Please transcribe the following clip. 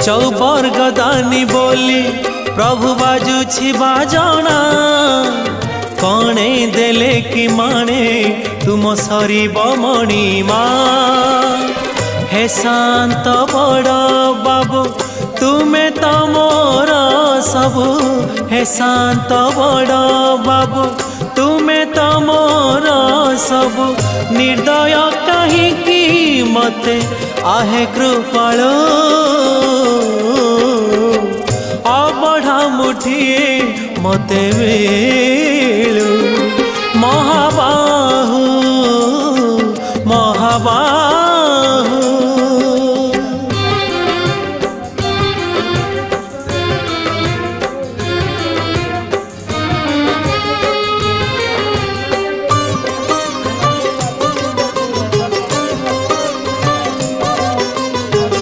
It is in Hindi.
चौबर्ग दानी बोली प्रभु बाजुछि बाजना कणे देले कि माने तुम सरीब मणिमा हे शांत बड़ बाबू तुम्हें तो मोर सबु हे शांत बड़ बाबू तुम्हें तो मोर सबु निर्दय कहीं मते आहे कृपाल अबढ़ा मुठिए मते मिलू महाबाहु महाबाहु